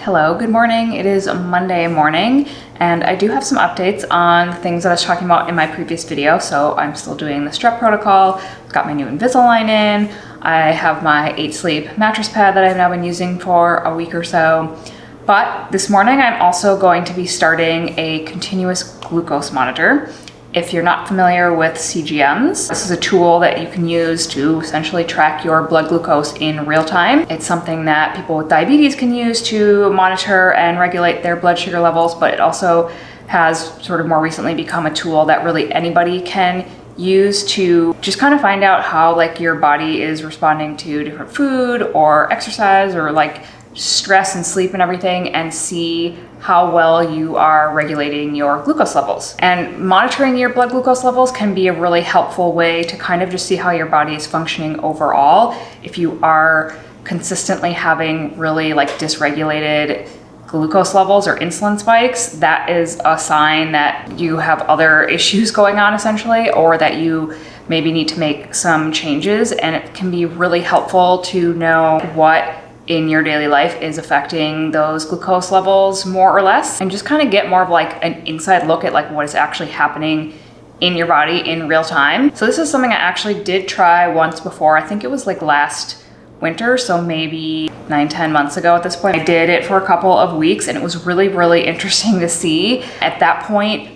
Hello, good morning. It is Monday morning and I do have some updates on things that I was talking about in my previous video. So I'm still doing the strep protocol, got my new Invisalign in, I have my 8 Sleep mattress pad that I've now been using for a week or so. But this morning I'm also going to be starting a continuous glucose monitor. If you're not familiar with CGMs, this is a tool that you can use to essentially track your blood glucose in real time. It's something that people with diabetes can use to monitor and regulate their blood sugar levels, but it also has sort of more recently become a tool that really anybody can use to just kind of find out how like your body is responding to different food or exercise or like stress and sleep and everything, and see how well you are regulating your glucose levels. And monitoring your blood glucose levels can be a really helpful way to kind of just see how your body is functioning overall. If you are consistently having really like dysregulated glucose levels or insulin spikes, that is a sign that you have other issues going on essentially, or that you maybe need to make some changes. And it can be really helpful to know what in your daily life is affecting those glucose levels more or less, and just kind of get more of like an inside look at like what is actually happening in your body in real time. So this is something I actually did try once before. I think it was like last winter, so maybe 9-10 months ago at this point. I did it for a couple of weeks and it was really interesting to see. At that point,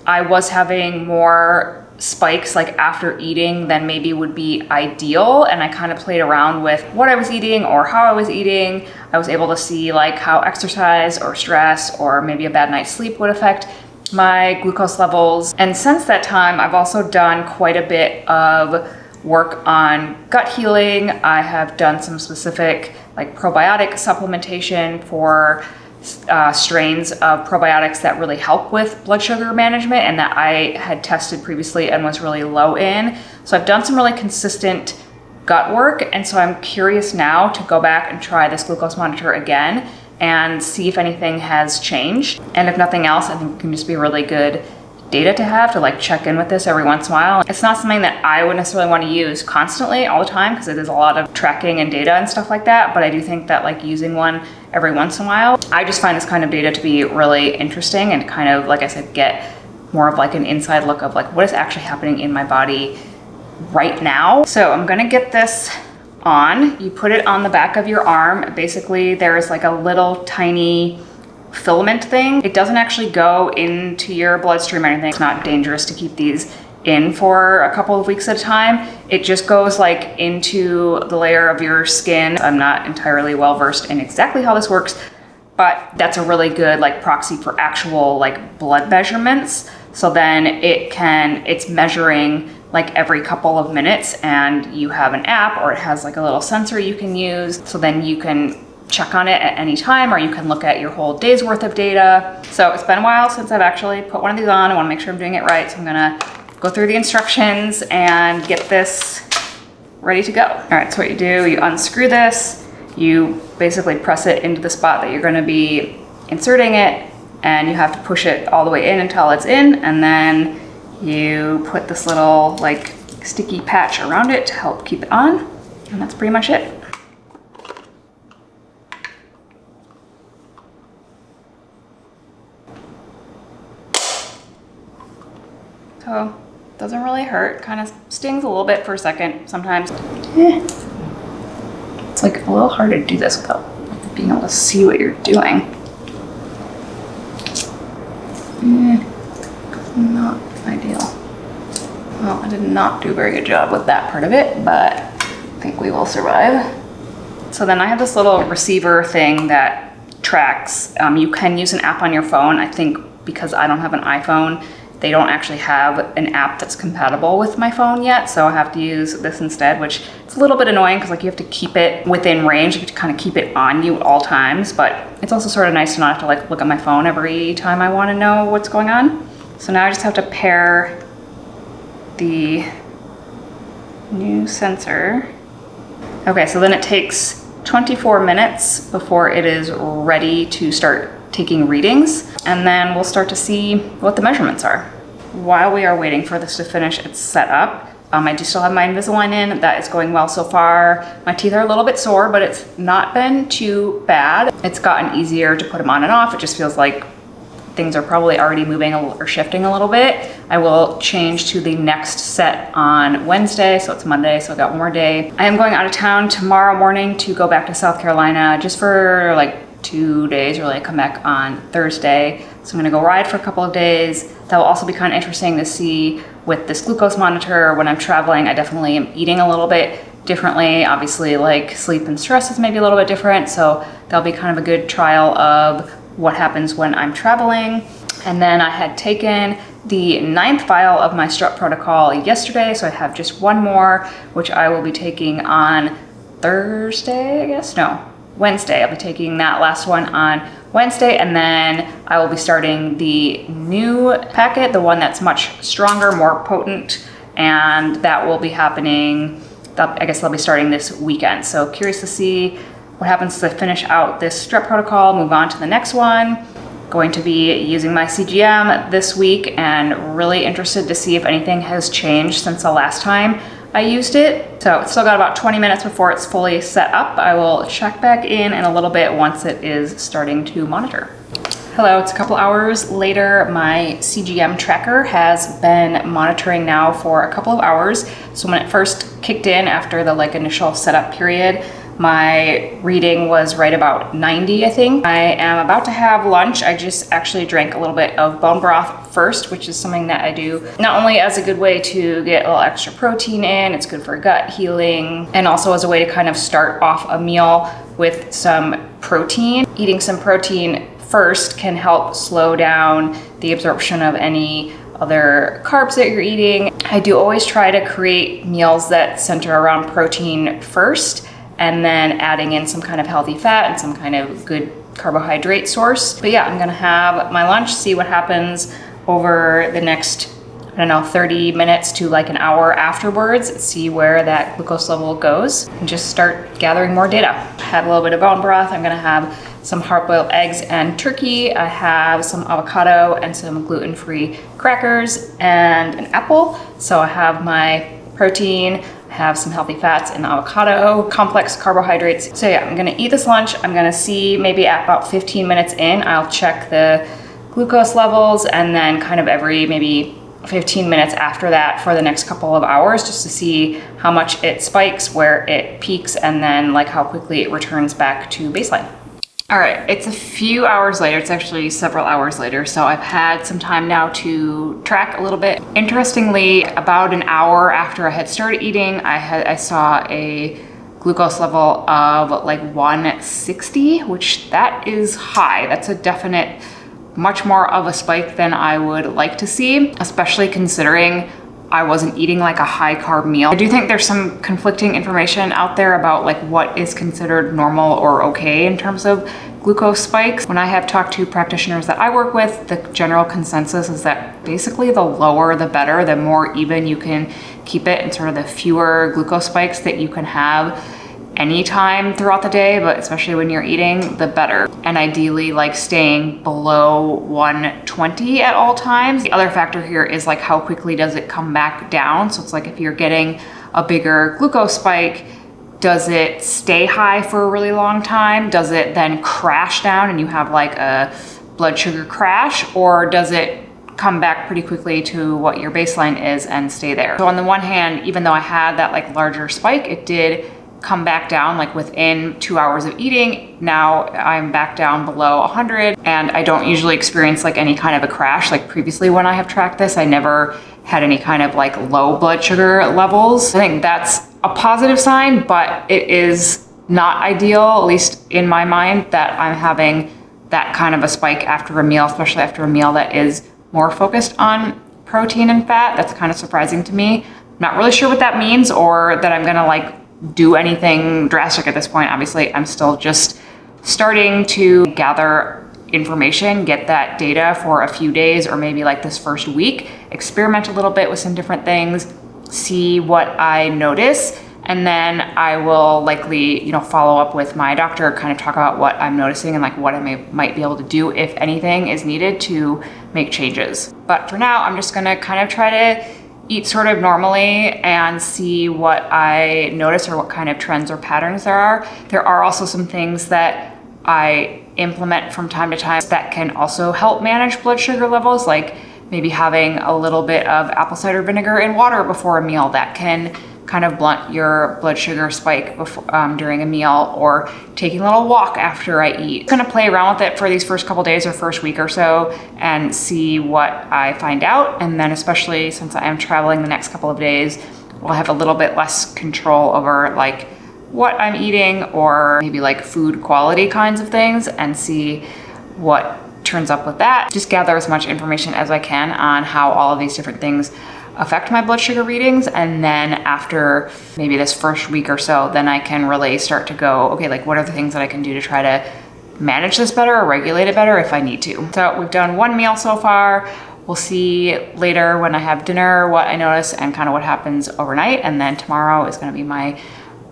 I was having more spikes like after eating than maybe would be ideal, and I kind of played around with what I was eating or how I was eating. I was able to see like how exercise or stress or maybe a bad night's sleep would affect my glucose levels. And since that time, I've also done quite a bit of work on gut healing. I have done some specific like probiotic supplementation for strains of probiotics that really help with blood sugar management and that I had tested previously and was really low in. So I've done some really consistent gut work, and so I'm curious now to go back and try this glucose monitor again and see if anything has changed. And if nothing else, I think it can just be really good data to have to like check in with this every once in a while. It's not something that I would necessarily want to use constantly all the time because it is a lot of tracking and data and stuff like that, but I do think that like using one every once in a while, I just find this kind of data to be really interesting and kind of, like I said, get more of like an inside look of like what is actually happening in my body right now. So I'm gonna get this on. You put it on the back of your arm. Basically there's like a little tiny filament thing. It doesn't actually go into your bloodstream or anything. It's not dangerous to keep these in for a couple of weeks at a time. It just goes like into the layer of your skin. I'm not entirely well versed in exactly how this works, but that's a really good like proxy for actual like blood measurements. So then it's measuring like every couple of minutes, and you have an app or it has like a little sensor you can use. So then you can check on it at any time, or you can look at your whole day's worth of data. So it's been a while since I've actually put one of these on. I want to make sure I'm doing it right. So I'm gonna go through the instructions and get this ready to go. All right, so what you do, you unscrew this, you basically press it into the spot that you're gonna be inserting it, and you have to push it all the way in until it's in, and then you put this little like sticky patch around it to help keep it on, and that's pretty much it. So it doesn't really hurt, kind of stings a little bit for a second sometimes. It's like a little hard to do this without being able to see what you're doing. Not ideal. Well, I did not do a very good job with that part of it, but I think we will survive. So then I have this little receiver thing that tracks. You can use an app on your phone. I think because I don't have an iPhone, they don't actually have an app that's compatible with my phone yet, so I have to use this instead, which it's a little bit annoying because like you have to keep it within range. You have to kind of keep it on you at all times, but it's also sort of nice to not have to like look at my phone every time I want to know what's going on. So now I just have to pair the new sensor. Okay, so then it takes 24 minutes before it is ready to start taking readings, and then we'll start to see what the measurements are. While we are waiting for this to finish its setup, I do still have my Invisalign in. That is going well so far. My teeth are a little bit sore, but it's not been too bad. It's gotten easier to put them on and off. It just feels like things are probably already moving or shifting a little bit. I will change to the next set on Wednesday, so it's Monday, so I got one more day. I am going out of town tomorrow morning to go back to South Carolina just for like 2 days, really. I come back on Thursday. So I'm gonna go ride for a couple of days. That will also be kind of interesting to see with this glucose monitor. When I'm traveling, I definitely am eating a little bit differently. Obviously, like sleep and stress is maybe a little bit different. So that'll be kind of a good trial of what happens when I'm traveling. And then I had taken the 9th vial of my strep protocol yesterday. So I have just one more, which I will be taking on Thursday, I guess? No, Wednesday. I'll be taking that last one on Wednesday, and then I will be starting the new packet, the one that's much stronger, more potent, and that will be happening, I guess they'll be starting this weekend. So curious to see what happens to finish out this strep protocol, move on to the next one. Going to be using my CGM this week and really interested to see if anything has changed since the last time I used it. So it's still got about 20 minutes before it's fully set up. I will check back in a little bit once it is starting to monitor. Hello, it's a couple hours later. My CGM tracker has been monitoring now for a couple of hours. So when it first kicked in after the initial setup period, my reading was right about 90, I think. I am about to have lunch. I just actually drank a little bit of bone broth first, which is something that I do not only as a good way to get a little extra protein in, it's good for gut healing, and also as a way to kind of start off a meal with some protein. Eating some protein first can help slow down the absorption of any other carbs that you're eating. I do always try to create meals that center around protein first, and then adding in some kind of healthy fat and some kind of good carbohydrate source. But yeah, I'm gonna have my lunch, see what happens over the next, 30 minutes to an hour afterwards, see where that glucose level goes, and just start gathering more data. I have a little bit of bone broth. I'm gonna have some hard-boiled eggs and turkey. I have some avocado and some gluten-free crackers and an apple. So I have my protein, have some healthy fats and avocado, complex carbohydrates. So yeah, I'm gonna eat this lunch. I'm gonna see maybe at about 15 minutes in, I'll check the glucose levels, and then kind of every maybe 15 minutes after that for the next couple of hours, just to see how much it spikes, where it peaks, and then how quickly it returns back to baseline. All right, it's a few hours later. It's actually several hours later. So I've had some time now to track a little bit. Interestingly, about an hour after I had started eating, I saw a glucose level of 160, which that is high. That's a definite, much more of a spike than I would like to see, especially considering I wasn't eating a high carb meal. I do think there's some conflicting information out there about what is considered normal or okay in terms of glucose spikes. When I have talked to practitioners that I work with, the general consensus is that basically the lower the better, the more even you can keep it, and sort of the fewer glucose spikes that you can have anytime throughout the day, but especially when you're eating, the better. And ideally staying below 120 at all times. The other factor here is how quickly does it come back down? So it's if you're getting a bigger glucose spike, does it stay high for a really long time? Does it then crash down and you have a blood sugar crash, or does it come back pretty quickly to what your baseline is and stay there? So on the one hand, even though I had that larger spike, it did come back down within 2 hours of eating. Now I'm back down below 100, and I don't usually experience any kind of a crash. Previously when I have tracked this, I never had any kind of low blood sugar levels. I think that's a positive sign, but it is not ideal, at least in my mind, that I'm having that kind of a spike after a meal, especially after a meal that is more focused on protein and fat. That's kind of surprising to me. I'm not really sure what that means, or that I'm gonna do anything drastic at this point. Obviously, I'm still just starting to gather information, get that data for a few days or maybe this first week, experiment a little bit with some different things, see what I notice, and then I will likely, follow up with my doctor, kind of talk about what I'm noticing and what I might be able to do if anything is needed to make changes. But for now, I'm just gonna kind of try to eat sort of normally and see what I notice or what kind of trends or patterns there are. There are also some things that I implement from time to time that can also help manage blood sugar levels, like maybe having a little bit of apple cider vinegar in water before a meal. That can kind of blunt your blood sugar spike before, during a meal, or taking a little walk after I eat. I'm gonna play around with it for these first couple days or first week or so and see what I find out. And then especially since I am traveling the next couple of days, we'll have a little bit less control over like what I'm eating or maybe like food quality kinds of things, and see what turns up with that. Just gather as much information as I can on how all of these different things affect my blood sugar readings. And then after maybe this first week or so, then I can really start to go, okay, like what are the things that I can do to try to manage this better or regulate it better if I need to. So we've done one meal so far. We'll see later when I have dinner what I notice and kind of what happens overnight. And then tomorrow is gonna be my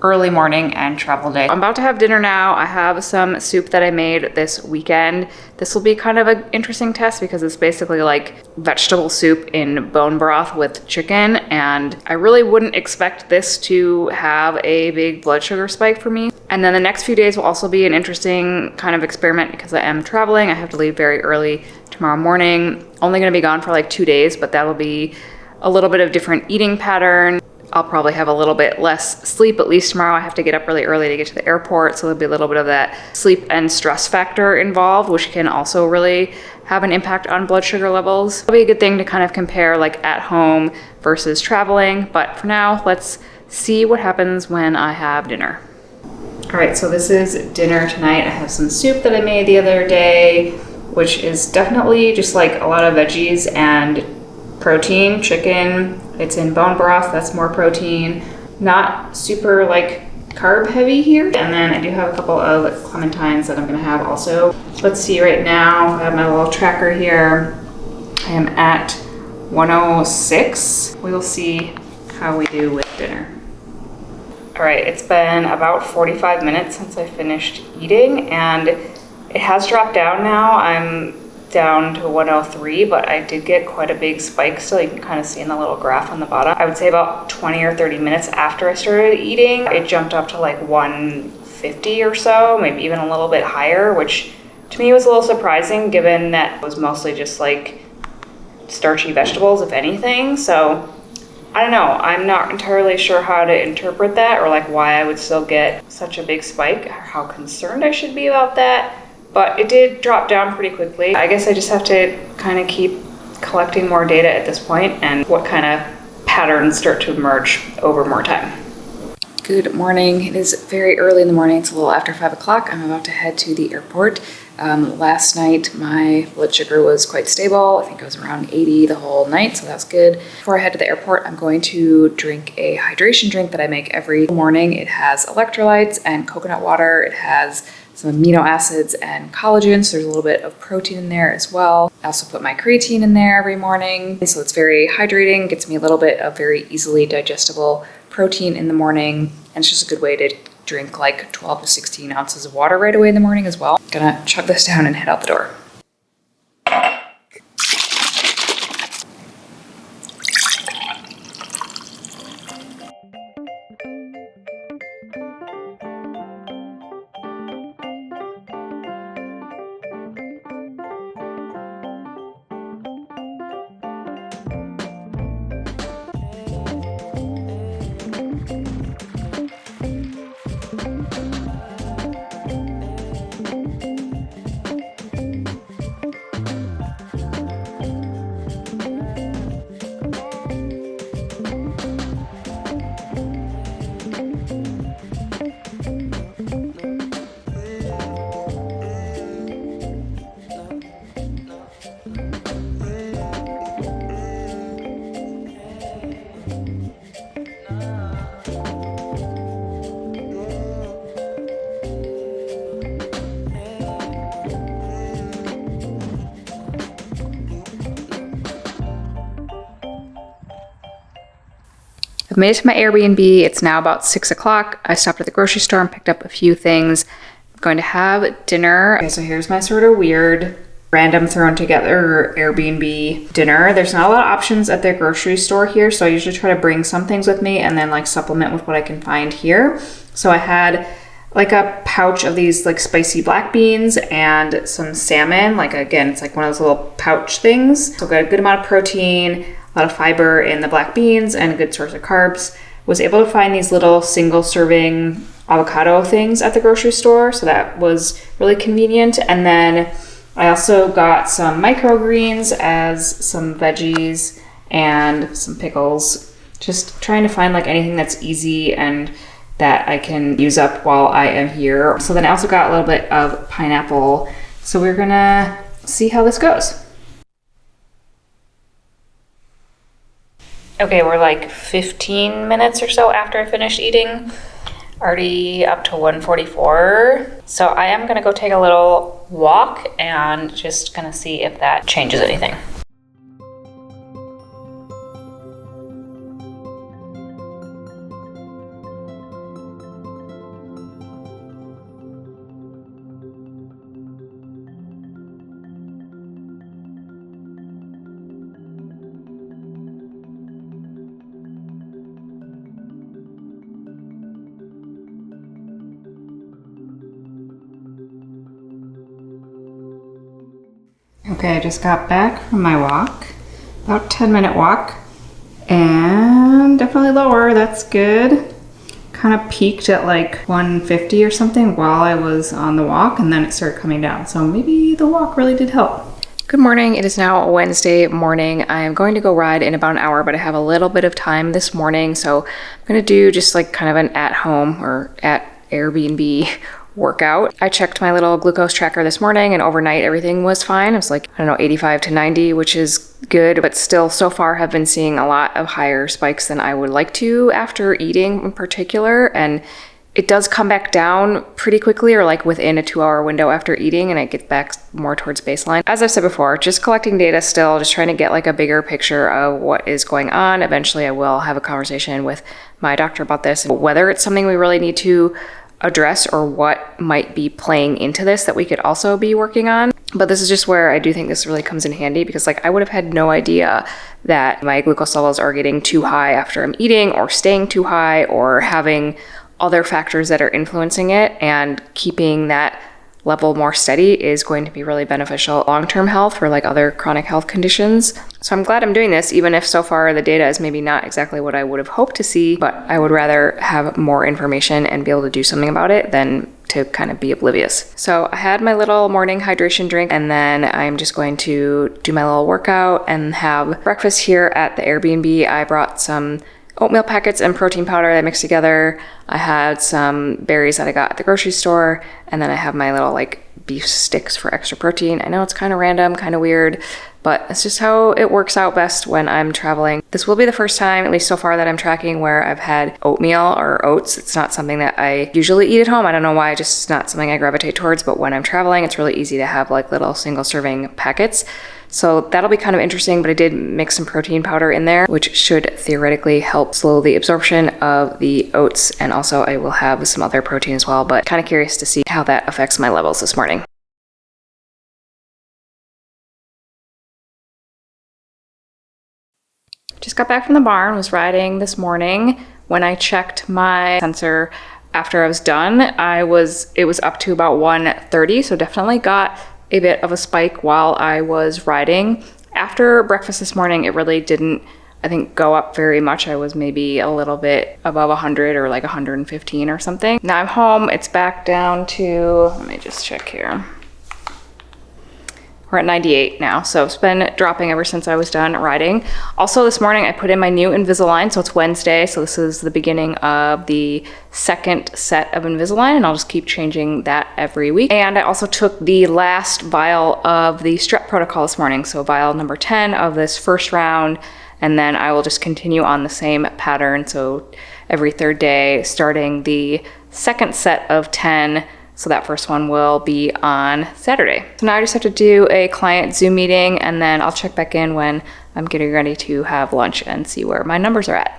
early morning and travel day. I'm about to have dinner now. I have some soup that I made this weekend. This will be kind of an interesting test because it's basically like vegetable soup in bone broth with chicken, and I really wouldn't expect this to have a big blood sugar spike for me. And then the next few days will also be an interesting kind of experiment because I am traveling. I have to leave very early tomorrow morning. Only gonna be gone for like 2 days, but that'll be a little bit of different eating pattern. I'll probably have a little bit less sleep, at least tomorrow. I have to get up really early to get to the airport, so there'll be a little bit of that sleep and stress factor involved, which can also really have an impact on blood sugar levels. It'll be a good thing to kind of compare like at home versus traveling, but for now, let's see what happens when I have dinner. All right, so this is dinner tonight. I have some soup that I made the other day, which is definitely just like a lot of veggies and protein, chicken. It's in bone broth, that's more protein. Not super like carb heavy here. And then I do have a couple of clementines that I'm gonna have also. Let's see right now, I have my little tracker here. I am at 106. We will see how we do with dinner. All right, it's been about 45 minutes since I finished eating, and it has dropped down now. I'm down to 103, but I did get quite a big spike still. You can kind of see in the little graph on the bottom. I would say about 20 or 30 minutes after I started eating, it jumped up to like 150 or so, maybe even a little bit higher, which to me was a little surprising given that it was mostly just like starchy vegetables, if anything. So I don't know, I'm not entirely sure how to interpret that or like why I would still get such a big spike, or how concerned I should be about that. But it did drop down pretty quickly. I guess I just have to kind of keep collecting more data at this point and what kind of patterns start to emerge over more time. Good morning. It is very early in the morning. It's a little after 5 o'clock. I'm about to head to the airport. Last night, my blood sugar was quite stable. I think it was around 80 the whole night, so that's good. Before I head to the airport, I'm going to drink a hydration drink that I make every morning. It has electrolytes and coconut water. It has some amino acids and collagen, so there's a little bit of protein in there as well. I also put my creatine in there every morning, so it's very hydrating, gets me a little bit of very easily digestible protein in the morning, and it's just a good way to drink like 12 to 16 ounces of water right away in the morning as well. Gonna chug this down and head out the door. I've made it to my Airbnb. It's now about 6 o'clock. I stopped at the grocery store and picked up a few things. I'm going to have dinner. Okay, so here's my sort of weird random thrown together Airbnb dinner. There's not a lot of options at the grocery store here, so I usually try to bring some things with me and then like supplement with what I can find here. So I had like a pouch of these like spicy black beans and some salmon. Like again, it's like one of those little pouch things. So got a good amount of protein, a lot of fiber in the black beans, and a good source of carbs. Was able to find these little single serving avocado things at the grocery store, so that was really convenient. And then I also got some microgreens as some veggies and some pickles. Just trying to find like anything that's easy and that I can use up while I am here. So then I also got a little bit of pineapple. So we're gonna see how this goes. Okay, we're like 15 minutes or so after I finished eating. Already up to 1:44. So I am gonna go take a little walk and just gonna see if that changes anything. Okay, I just got back from my walk, about 10-minute walk, and definitely lower, that's good. Kind of peaked at like 150 or something while I was on the walk, and then it started coming down. So maybe the walk really did help. Good morning, it is now Wednesday morning. I am going to go ride in about an hour, but I have a little bit of time this morning, so I'm gonna do just like kind of an at-home or at Airbnb workout. I checked my little glucose tracker this morning, and overnight everything was fine. It was like, I don't know, 85 to 90, which is good, but still so far have been seeing a lot of higher spikes than I would like to after eating in particular. And it does come back down pretty quickly, or like within a 2-hour window after eating, and it gets back more towards baseline. As I've said before, just collecting data still, just trying to get like a bigger picture of what is going on. Eventually I will have a conversation with my doctor about this, whether it's something we really need to address or what might be playing into this that we could also be working on. But this is just where I do think this really comes in handy, because like I would have had no idea that my glucose levels are getting too high after I'm eating, or staying too high, or having other factors that are influencing it, and keeping that level more steady is going to be really beneficial long-term health for like other chronic health conditions. So I'm glad I'm doing this, even if so far the data is maybe not exactly what I would have hoped to see, but I would rather have more information and be able to do something about it than to kind of be oblivious. So I had my little morning hydration drink, and then I'm just going to do my little workout and have breakfast here at the Airbnb. I brought some oatmeal packets and protein powder that I mixed together. I had some berries that I got at the grocery store, and then I have my little like beef sticks for extra protein. I know it's kind of random, kind of weird, but it's just how it works out best when I'm traveling. This will be the first time, at least so far, that I'm tracking where I've had oatmeal or oats. It's not something that I usually eat at home. I don't know why, just not something I gravitate towards, but when I'm traveling, it's really easy to have like little single serving packets. So that'll be kind of interesting, but I did mix some protein powder in there, which should theoretically help slow the absorption of the oats. And also I will have some other protein as well, but kind of curious to see how that affects my levels this morning. Just got back from the barn, was riding this morning. When I checked my sensor after I was done, it was up to about 130, so definitely got a bit of a spike while I was riding. After breakfast this morning, it really didn't, I think, go up very much. I was maybe a little bit above 100 or like 115 or something. Now I'm home, it's back down to, let me just check here. We're at 98 now, so it's been dropping ever since I was done riding. Also this morning I put in my new Invisalign, so it's Wednesday, so this is the beginning of the second set of Invisalign, and I'll just keep changing that every week. And I also took the last vial of the strep protocol this morning, so vial number 10 of this first round, and then I will just continue on the same pattern, so every third day, starting the second set of 10. So that first one will be on Saturday. So now I just have to do a client Zoom meeting, and then I'll check back in when I'm getting ready to have lunch and see where my numbers are at.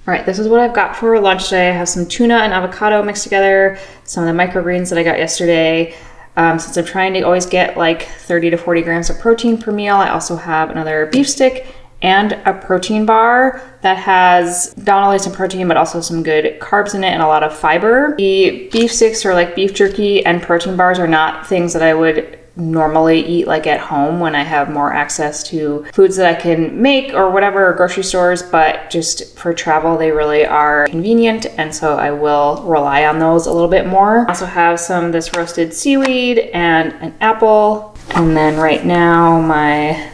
All right, this is what I've got for lunch today. I have some tuna and avocado mixed together, some of the microgreens that I got yesterday, Since I'm trying to always get like 30 to 40 grams of protein per meal, I also have another beef stick and a protein bar that has not only some protein but also some good carbs in it and a lot of fiber. The beef sticks or like beef jerky and protein bars are not things that I would normally eat like at home when I have more access to foods that I can make or whatever, or grocery stores, but just for travel they really are convenient, and so I will rely on those a little bit more. I also have some of this roasted seaweed and an apple, and then right now my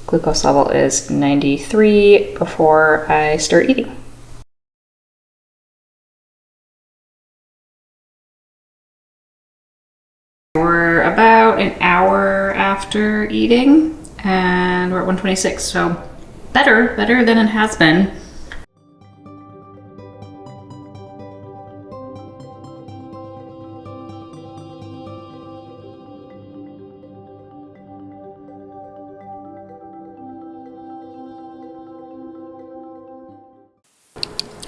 glucose level is 93 before I start eating. We're about an hour after eating and we're at 126, so better than it has been.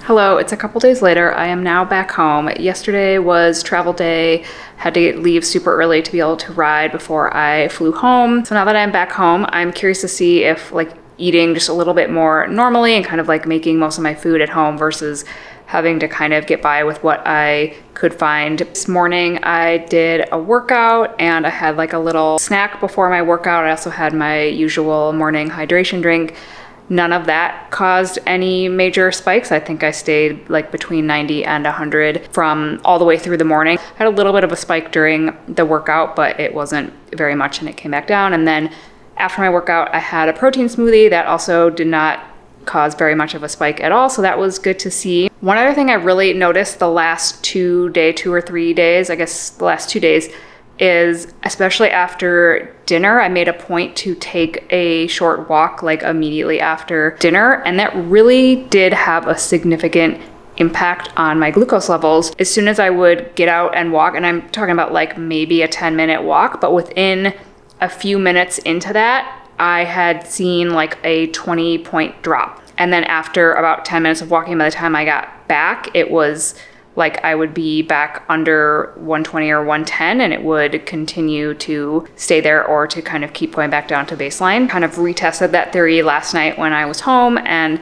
Hello, it's a couple days later. I am now back home. Yesterday was travel day. Had to leave super early to be able to ride before I flew home. So now that I'm back home, I'm curious to see if like eating just a little bit more normally and kind of like making most of my food at home versus having to kind of get by with what I could find. This morning I did a workout and I had like a little snack before my workout. I also had my usual morning hydration drink. None of that caused any major spikes. I think I stayed like between 90 and 100 from all the way through the morning. I had a little bit of a spike during the workout, but it wasn't very much and it came back down. And then after my workout, I had a protein smoothie that also did not cause very much of a spike at all. So that was good to see. One other thing I really noticed the last 2 or 3 days, I guess the last 2 days, is especially after dinner, I made a point to take a short walk like immediately after dinner, and that really did have a significant impact on my glucose levels. As soon as I would get out and walk, and I'm talking about like maybe a 10-minute walk, but within a few minutes into that, I had seen like a 20-point drop. And then after about 10 minutes of walking, by the time I got back, it was like I would be back under 120 or 110 and it would continue to stay there or to kind of keep going back down to baseline. Kind of retested that theory last night when I was home and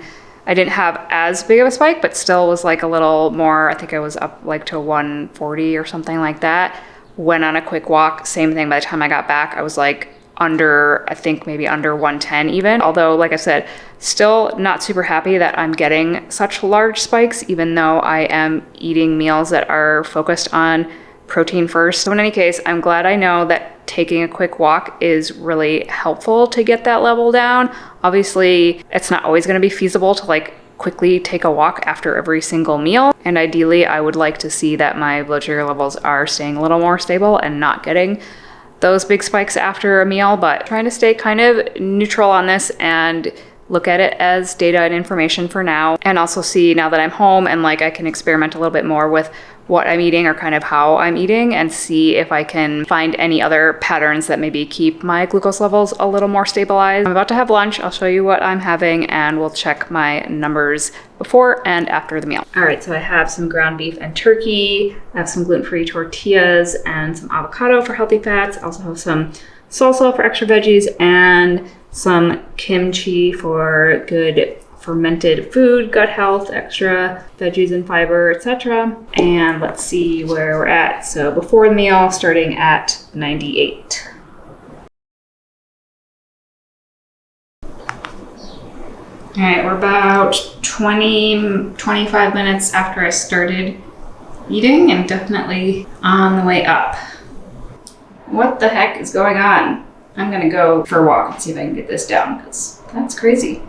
I didn't have as big of a spike, but still was like a little more. I think I was up like to 140 or something like that. Went on a quick walk, same thing. By the time I got back, I was like under, I think maybe under 110 even. Although, like I said, still not super happy that I'm getting such large spikes, even though I am eating meals that are focused on protein first. So in any case, I'm glad I know that taking a quick walk is really helpful to get that level down. Obviously, it's not always going to be feasible to like quickly take a walk after every single meal. And ideally, I would like to see that my blood sugar levels are staying a little more stable and not getting those big spikes after a meal, but trying to stay kind of neutral on this and look at it as data and information for now, and also see now that I'm home and like I can experiment a little bit more with what I'm eating or kind of how I'm eating and see if I can find any other patterns that maybe keep my glucose levels a little more stabilized. I'm about to have lunch. I'll show you what I'm having and we'll check my numbers before and after the meal. All right, so I have some ground beef and turkey. I have some gluten-free tortillas and some avocado for healthy fats. I also have some salsa for extra veggies and some kimchi for good fermented food, gut health, extra veggies and fiber, etc. And let's see where we're at. So before the meal, starting at 98. All right, we're about 25 minutes after I started eating and definitely on the way up. What the heck is going on? I'm gonna go for a walk and see if I can get this down because that's crazy.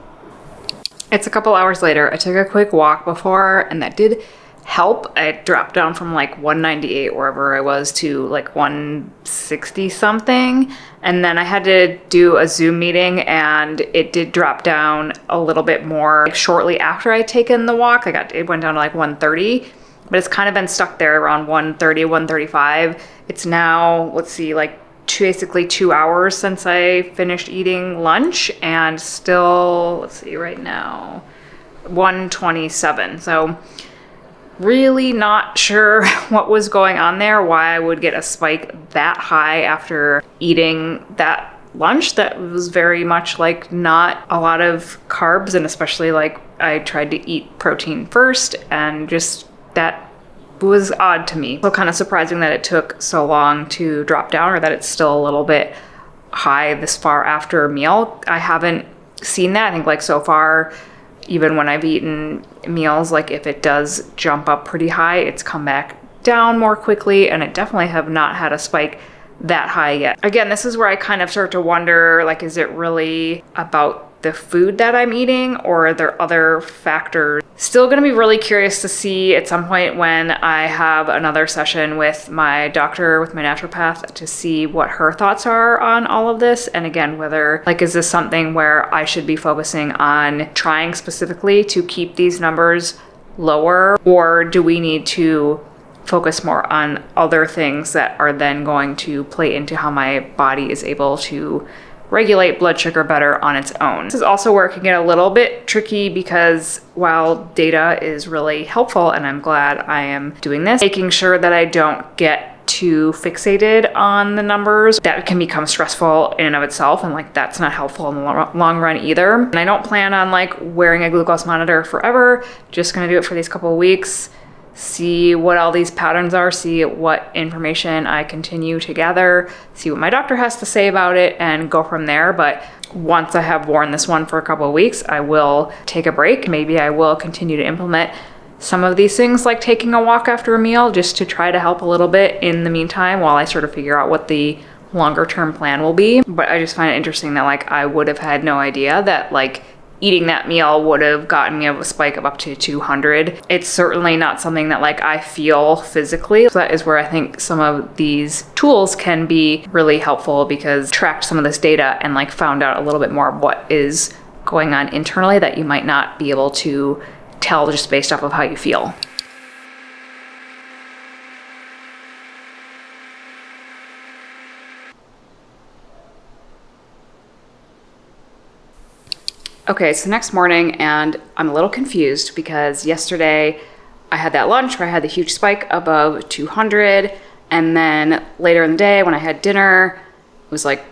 It's a couple hours later. I took a quick walk before and that did help. I dropped down from like 198 wherever I was to like 160 something. And then I had to do a Zoom meeting and it did drop down a little bit more like, shortly after I'd taken the walk. It went down to like 130, but it's kind of been stuck there around 130, 135. It's now, let's see, like basically 2 hours since I finished eating lunch and still, let's see, right now, 127. So really not sure what was going on there, why I would get a spike that high after eating that lunch that was very much like not a lot of carbs, and especially like I tried to eat protein first, and just that was odd to me. So kind of surprising that it took so long to drop down, or that it's still a little bit high this far after a meal. I haven't seen that. I think like so far, even when I've eaten meals, like if it does jump up pretty high, it's come back down more quickly, and it definitely have not had a spike that high yet. Again, this is where I kind of start to wonder, like, is it really about the food that I'm eating, or are there other factors? Still gonna be really curious to see at some point when I have another session with my doctor, with my naturopath, to see what her thoughts are on all of this. And again, whether, like, is this something where I should be focusing on trying specifically to keep these numbers lower, or do we need to focus more on other things that are then going to play into how my body is able to regulate blood sugar better on its own. This is also where it can get a little bit tricky, because while data is really helpful, and I'm glad I am doing this, making sure that I don't get too fixated on the numbers, that can become stressful in and of itself, and like that's not helpful in the long run either. And I don't plan on like wearing a glucose monitor forever, just gonna do it for these couple of weeks, see what all these patterns are, see what information I continue to gather, see what my doctor has to say about it, and go from there. But once I have worn this one for a couple of weeks, I will take a break. Maybe I will continue to implement some of these things, like taking a walk after a meal, just to try to help a little bit in the meantime while I sort of figure out what the longer term plan will be. But I just find it interesting that like I would have had no idea that like eating that meal would have gotten me a spike of up to 200. It's certainly not something that like I feel physically. So that is where I think some of these tools can be really helpful, because tracked some of this data and like found out a little bit more of what is going on internally that you might not be able to tell just based off of how you feel. Okay, so next morning, and I'm a little confused because yesterday I had that lunch where I had the huge spike above 200, and then later in the day when I had dinner, it was like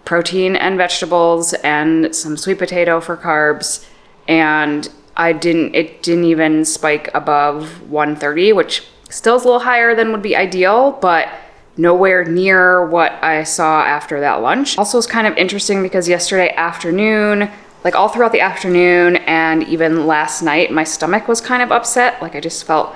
protein and vegetables and some sweet potato for carbs, and it didn't even spike above 130, which still is a little higher than would be ideal, but nowhere near what I saw after that lunch. Also, it's kind of interesting because yesterday afternoon, like all throughout the afternoon and even last night, my stomach was kind of upset. Like I just felt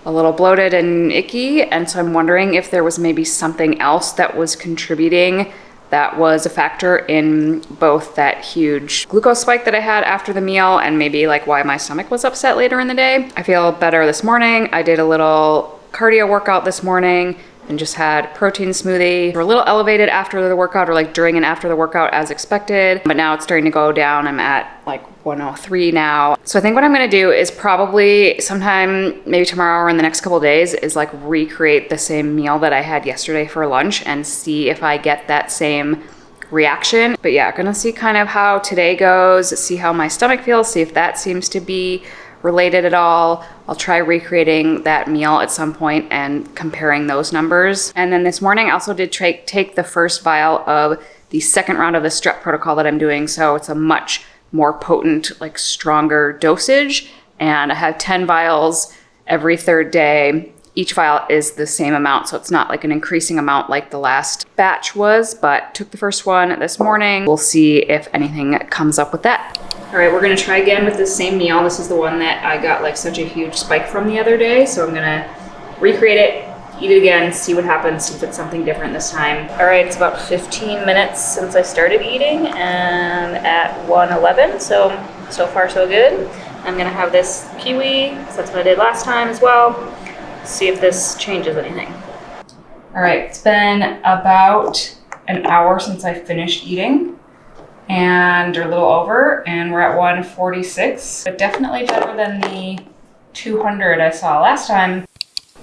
a little bloated and icky. And so I'm wondering if there was maybe something else that was contributing that was a factor in both that huge glucose spike that I had after the meal and maybe like why my stomach was upset later in the day. I feel better this morning. I did a little cardio workout this morning and just had protein smoothie. We're a little elevated after the workout, or like during and after the workout as expected, but now it's starting to go down. I'm at like 103 now. So I think what I'm gonna do is probably sometime maybe tomorrow or in the next couple of days is like recreate the same meal that I had yesterday for lunch and see if I get that same reaction. But yeah, gonna see kind of how today goes, see how my stomach feels, see if that seems to be related at all. I'll try recreating that meal at some point and comparing those numbers. And then this morning I also did take the first vial of the second round of the strep protocol that I'm doing. So it's a much more potent, like stronger dosage. And I have 10 vials every third day. Each vial is the same amount, so it's not like an increasing amount like the last batch was, but took the first one this morning. We'll see if anything comes up with that. All right, we're gonna try again with this same meal. This is the one that I got like such a huge spike from the other day. So I'm gonna recreate it, eat it again, see what happens, see if it's something different this time. All right, it's about 15 minutes since I started eating and at 1:11, so far so good. I'm gonna have this kiwi, because that's what I did last time as well. See if this changes anything. All right, it's been about an hour since I finished eating, and or a little over, and we're at 146, but definitely better than the 200 I saw last time.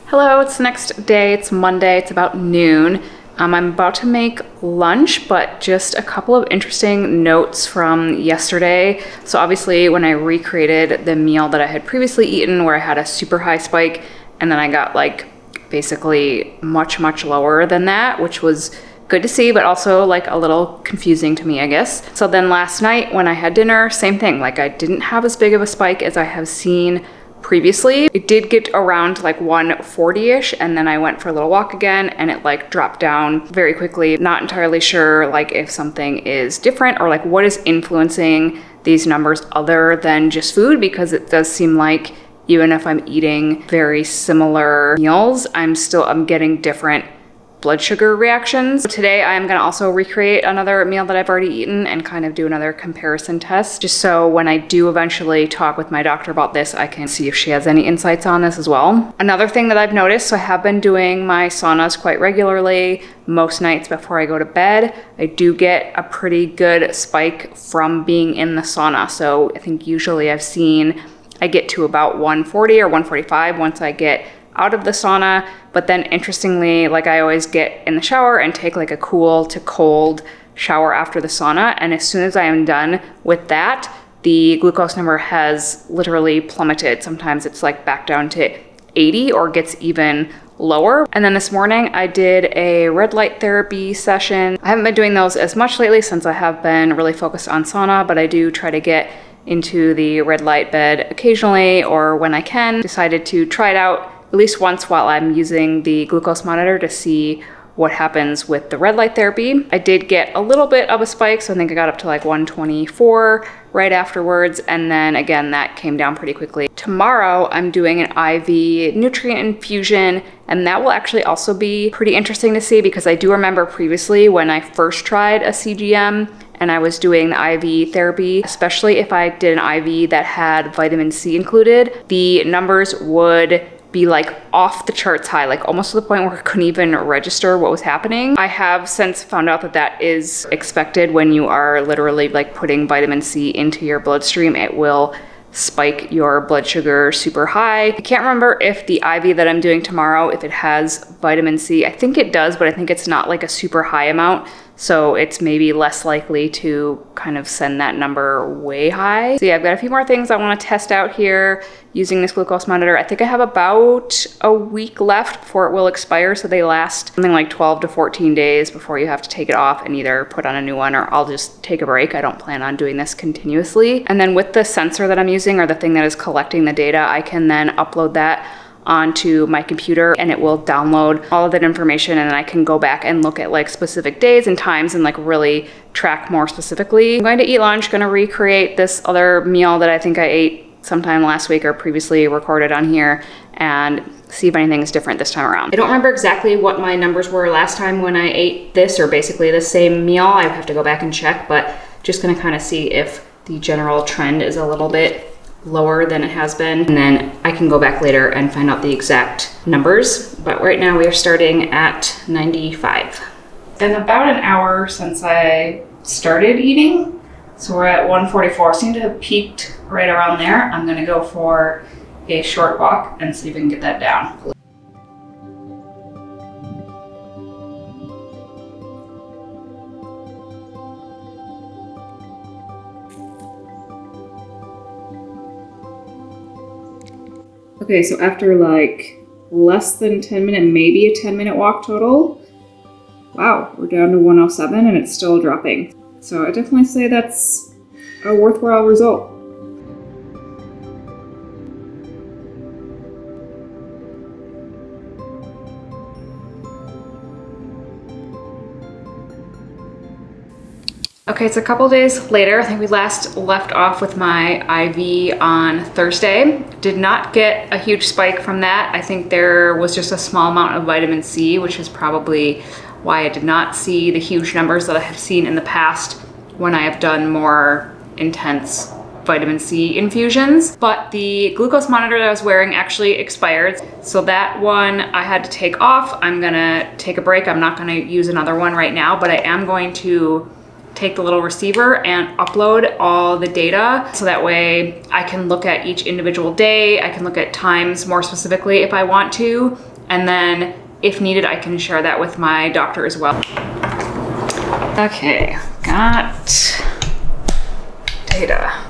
Hello, it's the next day, it's Monday, it's about noon. I'm about to make lunch, but just a couple of interesting notes from yesterday. So obviously when I recreated the meal that I had previously eaten where I had a super high spike and then I got like basically much lower than that, which was good to see, but also like a little confusing to me, I guess. So then last night when I had dinner, same thing. Like I didn't have as big of a spike as I have seen previously. It did get around like 140-ish, and then I went for a little walk again and it like dropped down very quickly. Not entirely sure like if something is different or like what is influencing these numbers other than just food, because it does seem like even if I'm eating very similar meals, I'm getting different blood sugar reactions. Today I'm gonna also recreate another meal that I've already eaten and kind of do another comparison test, just so when I do eventually talk with my doctor about this, I can see if she has any insights on this as well. Another thing that I've noticed, so I have been doing my saunas quite regularly. Most nights before I go to bed, I do get a pretty good spike from being in the sauna. So I think usually I get to about 140 or 145 once I get out of the sauna. But then interestingly, like I always get in the shower and take like a cool to cold shower after the sauna. And as soon as I am done with that, the glucose number has literally plummeted. Sometimes it's like back down to 80 or gets even lower. And then this morning I did a red light therapy session. I haven't been doing those as much lately since I have been really focused on sauna, but I do try to get into the red light bed occasionally or when I can. Decided to try it out at least once while I'm using the glucose monitor to see what happens with the red light therapy. I did get a little bit of a spike, so I think I got up to like 124 right afterwards, and then again that came down pretty quickly. Tomorrow I'm doing an IV nutrient infusion, and that will actually also be pretty interesting to see, because I do remember previously when I first tried a CGM and I was doing the IV therapy, especially if I did an IV that had vitamin C included, the numbers would be like off the charts high, like almost to the point where I couldn't even register what was happening. I have since found out that that is expected when you are literally like putting vitamin C into your bloodstream. It will spike your blood sugar super high. I can't remember if the IV that I'm doing tomorrow, if it has vitamin C. I think it does, but I think it's not like a super high amount. So it's maybe less likely to kind of send that number way high. So yeah, I've got a few more things I want to test out here using this glucose monitor. I think I have about a week left before it will expire. So they last something like 12 to 14 days before you have to take it off and either put on a new one, or I'll just take a break. I don't plan on doing this continuously. And then with the sensor that I'm using, or the thing that is collecting the data, I can then upload that onto my computer and it will download all of that information, and then I can go back and look at like specific days and times and like really track more specifically. I'm going to eat lunch, going to recreate this other meal that I think I ate sometime last week or previously recorded on here, and see if anything is different this time around. I don't remember exactly what my numbers were last time when I ate this, or basically the same meal. I have to go back and check, but just gonna kind of see if the general trend is a little bit lower than it has been, and then I can go back later and find out the exact numbers. But right now we are starting at 95. It's been about an hour since I started eating, so we're at 144. Seem to have peaked right around there. I'm gonna go for a short walk and see if we can get that down. Okay, so after like less than 10 minutes, maybe a 10-minute walk total, wow, we're down to 107 and it's still dropping. So I definitely say that's a worthwhile result. Okay, it's a couple days later. I think we last left off with my IV on Thursday. Did not get a huge spike from that. I think there was just a small amount of vitamin C, which is probably why I did not see the huge numbers that I have seen in the past when I have done more intense vitamin C infusions. But the glucose monitor that I was wearing actually expired. So that one I had to take off. I'm gonna take a break. I'm not gonna use another one right now, but I am going to take the little receiver and upload all the data, so that way I can look at each individual day. I can look at times more specifically if I want to, and then if needed, I can share that with my doctor as well. Okay, got data.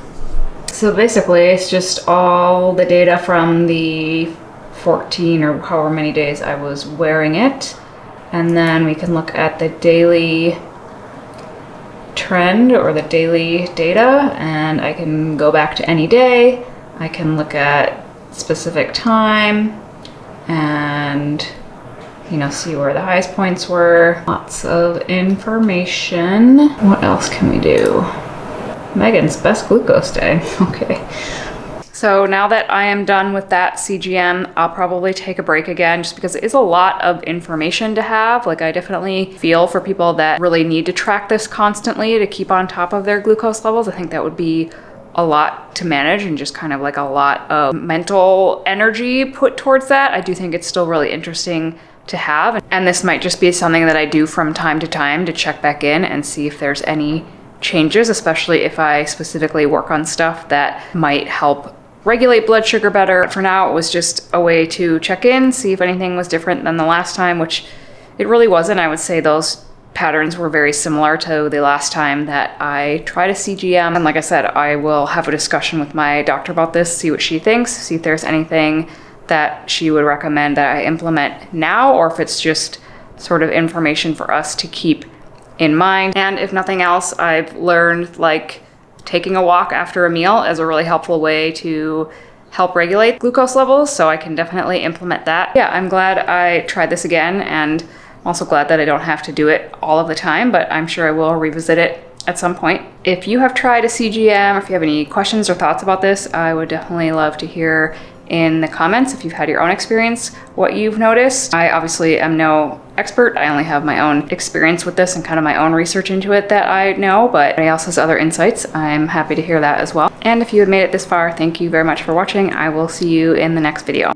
So basically it's just all the data from the 14 or however many days I was wearing it. And then we can look at the daily trend or the daily data, and I can go back to any day. I can look at specific time and, you know, see where the highest points were. Lots of information. What else can we do? Megan's best glucose day. Okay. So now that I am done with that CGM, I'll probably take a break again just because it is a lot of information to have. Like, I definitely feel for people that really need to track this constantly to keep on top of their glucose levels. I think that would be a lot to manage and just kind of like a lot of mental energy put towards that. I do think it's still really interesting to have. And this might just be something that I do from time to time to check back in and see if there's any changes, especially if I specifically work on stuff that might help regulate blood sugar better. For now, it was just a way to check in, see if anything was different than the last time, which it really wasn't. I would say those patterns were very similar to the last time that I tried a CGM. And like I said, I will have a discussion with my doctor about this, see what she thinks, see if there's anything that she would recommend that I implement now, or if it's just sort of information for us to keep in mind. And if nothing else, I've learned like taking a walk after a meal is a really helpful way to help regulate glucose levels, so I can definitely implement that. Yeah, I'm glad I tried this again, and I'm also glad that I don't have to do it all of the time, but I'm sure I will revisit it at some point. If you have tried a CGM, or if you have any questions or thoughts about this, I would definitely love to hear in the comments if you've had your own experience, what you've noticed. I obviously am no expert. I only have my own experience with this and kind of my own research into it that I know, but if anybody else has other insights, I'm happy to hear that as well. And if you have made it this far, thank you very much for watching. I will see you in the next video.